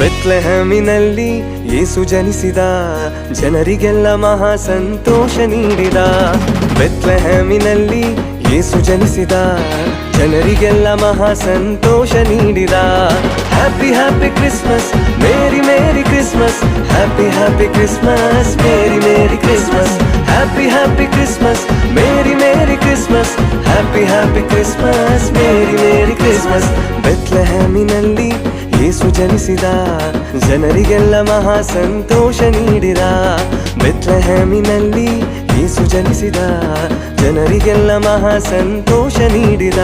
ಬೆತ್ಲೆಹೇಮಿನಲ್ಲಿ ಯೇಸು ಜನಿಸಿದ, ಜನರಿಗೆಲ್ಲ ಮಹಾ ಸಂತೋಷ ನೀಡಿದ. ಬೆತ್ಲೆಹೇಮಿನಲ್ಲಿ ಯೇಸು ಜನಿಸಿದ, ಜನರಿಗೆಲ್ಲ ಮಹಾ ಸಂತೋಷ ನೀಡಿದ. Happy happy Christmas, merry merry Christmas, happy happy Christmas, merry merry Christmas, happy happy Christmas, merry merry Christmas, happy happy Christmas, merry merry Christmas. ಬೆತ್ಲೆಹೇಮಿನಲ್ಲಿ ಯೇಸು ಜನಿಸಿದ, ಜನರಿಗೆಲ್ಲ ಮಹಾ ಸಂತೋಷ ನೀಡಿದ. ಬೆತ್ಲೆಹೇಮಿನಲ್ಲಿ ಯೇಸು ಜನಿಸಿದ, ಜನರಿಗೆಲ್ಲ ಮಹಾ ಸಂತೋಷ ನೀಡಿದ.